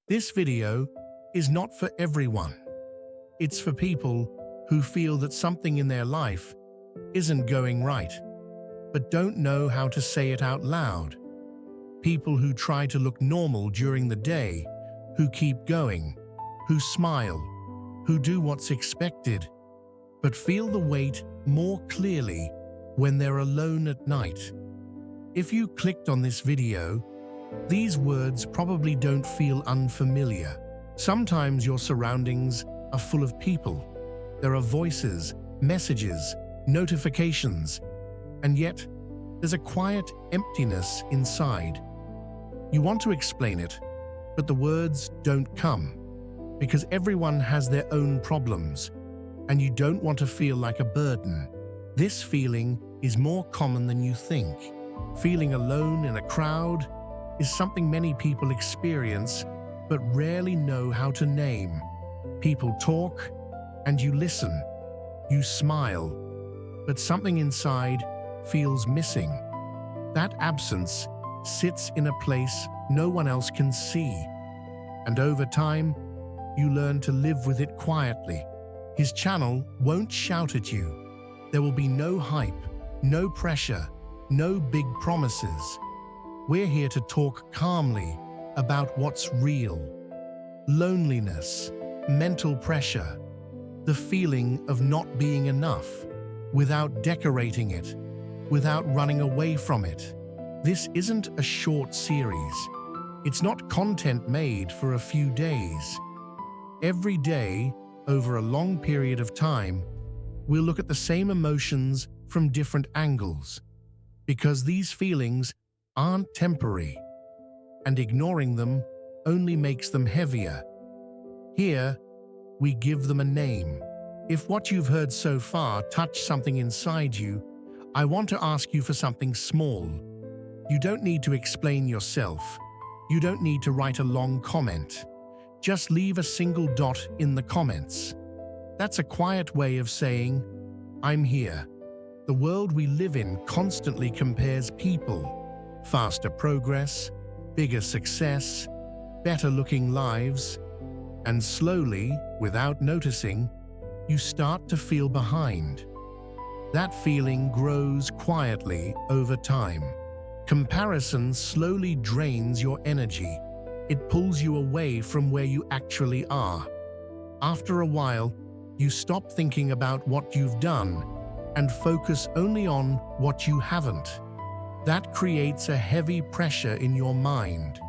This video is not for everyone. It's for people who feel that something in their life isn't going right, but don't know how to say it out loud. People who try to look normal during the day, who keep going, who smile, who do what's expected, but feel the weight more clearly when they're alone at night. If you clicked on this video, these words probably don't feel unfamiliar. Sometimes your surroundings are full of people. There are voices, messages, notifications, and yet there's a quiet emptiness inside. You want to explain it, but the words don't come, because everyone has their own problems, and you don't want to feel like a burden. This feeling is more common than you think. Feeling alone in a crowd is something many people experience but rarely know how to name. People talk, and you listen. You smile, but something inside feels missing. That absence sits in a place no one else can see, and over time, you learn to live with it quietly. His channel won't shout at you. There will be no hype, no pressure, no big promises. We're here to talk calmly about what's real. Loneliness, mental pressure, the feeling of not being enough, without decorating it, without running away from it. This isn't a short series. It's not content made for a few days. Every day, over a long period of time, we'll look at the same emotions from different angles, because these feelings aren't temporary, and ignoring them only makes them heavier. Here, we give them a name. If what you've heard so far touched something inside you, I want to ask you for something small. You don't need to explain yourself. You don't need to write a long comment. Just leave a single dot in the comments. That's a quiet way of saying, I'm here. The world we live in constantly compares people. Faster progress, bigger success, better-looking lives, and slowly, without noticing, you start to feel behind. That feeling grows quietly over time. Comparison slowly drains your energy. It pulls you away from where you actually are. After a while, you stop thinking about what you've done and focus only on what you haven't. That creates a heavy pressure in your mind.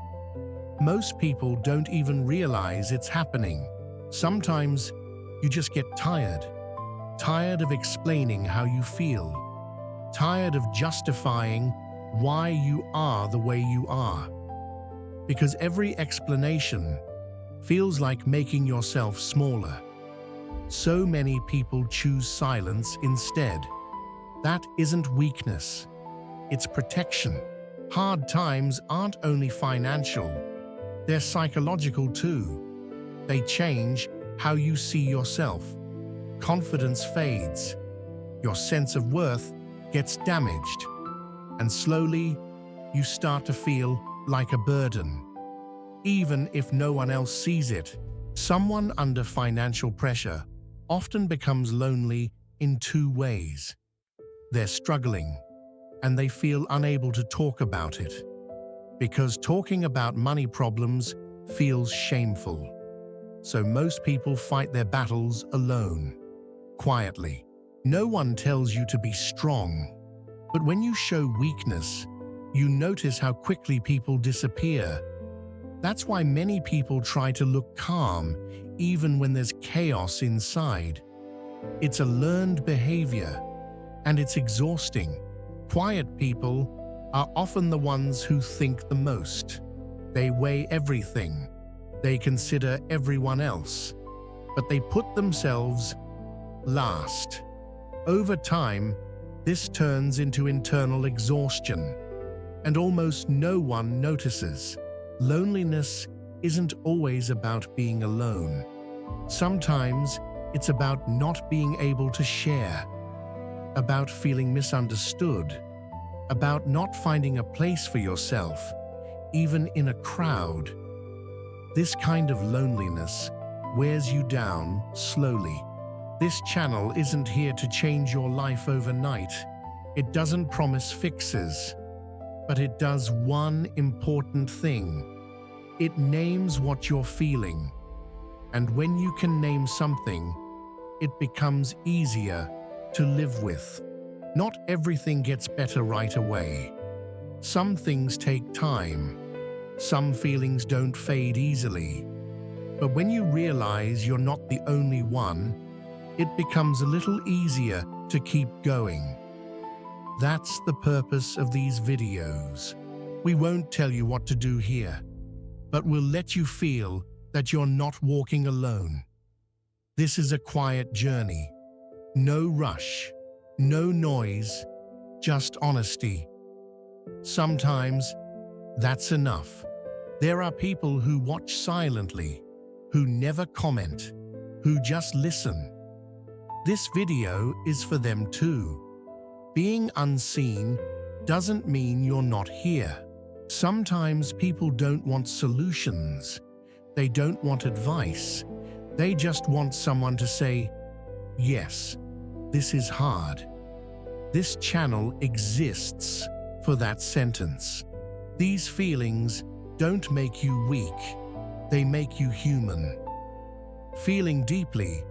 Most people don't even realize it's happening. Sometimes you just get tired. Tired of explaining how you feel. Tired of justifying why you are the way you are. Because every explanation feels like making yourself smaller. So many people choose silence instead. That isn't weakness. It's protection. Hard times aren't only financial, they're psychological too. They change how you see yourself. Confidence fades. Your sense of worth gets damaged. And slowly, you start to feel like a burden. Even if no one else sees it, someone under financial pressure often becomes lonely in two ways. They're struggling, and they feel unable to talk about it, because talking about money problems feels shameful. So most people fight their battles alone, quietly. No one tells you to be strong, but when you show weakness, you notice how quickly people disappear. That's why many people try to look calm even when there's chaos inside. It's a learned behavior, and it's exhausting. Quiet people are often the ones who think the most. They weigh everything. They consider everyone else, but they put themselves last. Over time, this turns into internal exhaustion, and almost no one notices. Loneliness isn't always about being alone. Sometimes it's about not being able to share, about feeling misunderstood, about not finding a place for yourself, even in a crowd. This kind of loneliness wears you down slowly. This channel isn't here to change your life overnight. It doesn't promise fixes, but it does one important thing. It names what you're feeling. And when you can name something, it becomes easier to live with. Not everything gets better right away. Some things take time. Some feelings don't fade easily. But when you realize you're not the only one, it becomes a little easier to keep going. That's the purpose of these videos. We won't tell you what to do here, but we'll let you feel that you're not walking alone. This is a quiet journey. No rush, no noise, just honesty. Sometimes that's enough. There are people who watch silently, who never comment, who just listen. This video is for them too. Being unseen doesn't mean you're not here. Sometimes people don't want solutions. They don't want advice. They just want someone to say, "Yes, this is hard." This channel exists for that sentence. These feelings don't make you weak. They make you human. Feeling deeply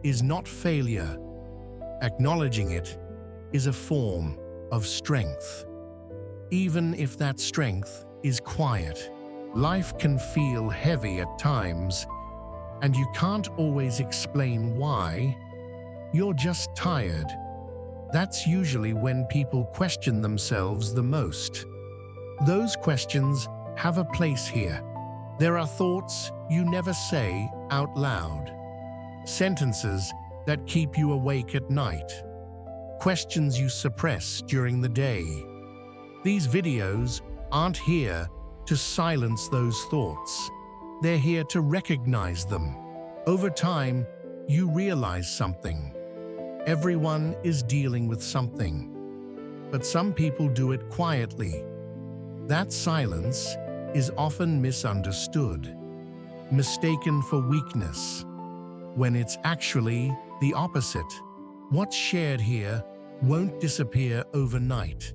is not failure. Acknowledging it is a form of strength. Even if that strength is quiet, life can feel heavy at times, and you can't always explain why. You're just tired. That's usually when people question themselves the most. Those questions have a place here. There are thoughts you never say out loud, sentences that keep you awake at night, questions you suppress during the day. These videos aren't here to silence those thoughts. They're here to recognize them. Over time, you realize something. Everyone is dealing with something, but some people do it quietly. That silence is often misunderstood, mistaken for weakness, when it's actually the opposite. What's shared here won't disappear overnight,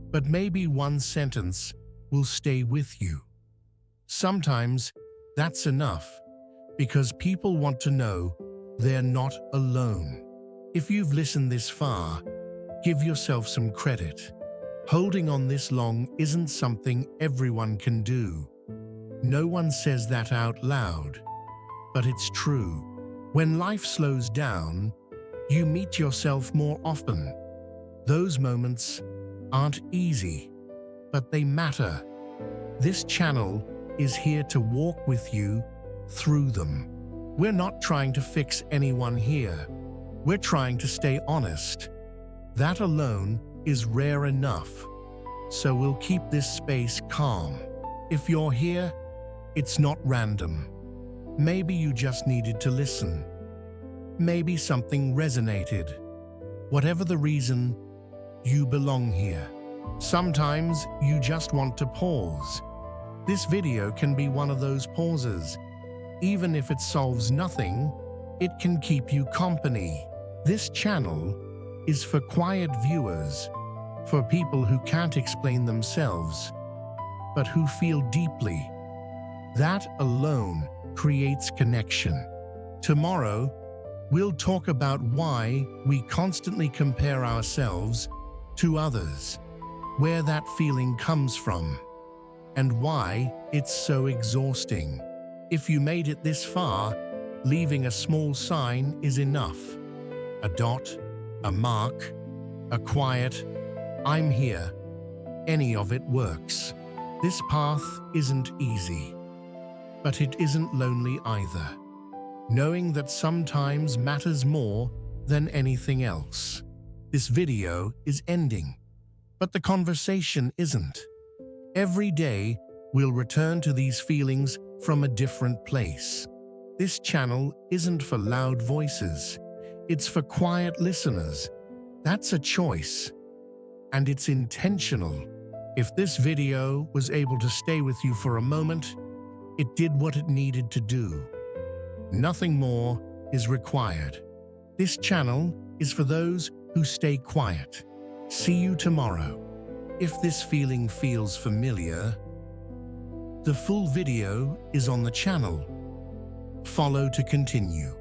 but maybe one sentence will stay with you. Sometimes that's enough, because people want to know they're not alone. If you've listened this far, give yourself some credit. Holding on this long isn't something everyone can do. No one says that out loud, but it's true. When life slows down, you meet yourself more often. Those moments aren't easy, but they matter. This channel is here to walk with you through them. We're not trying to fix anyone here. We're trying to stay honest. That alone is rare enough. So we'll keep this space calm. If you're here, it's not random. Maybe you just needed to listen. Maybe something resonated. Whatever the reason, you belong here. Sometimes you just want to pause. This video can be one of those pauses. Even if it solves nothing, it can keep you company. This channel is for quiet viewers, for people who can't explain themselves, but who feel deeply. That alone creates connection. Tomorrow, we'll talk about why we constantly compare ourselves to others, where that feeling comes from, and why it's so exhausting. If you made it this far, leaving a small sign is enough. A dot, a mark, a quiet, "I'm here." Any of it works. This path isn't easy, but it isn't lonely either. Knowing that sometimes matters more than anything else. This video is ending, but the conversation isn't. Every day, we'll return to these feelings from a different place. This channel isn't for loud voices. It's for quiet listeners. That's a choice, and it's intentional. If this video was able to stay with you for a moment, It did what it needed to do. Nothing more is required. This channel is for those who stay quiet. See you tomorrow. If this feeling feels familiar, the full video is on the channel. Follow to continue.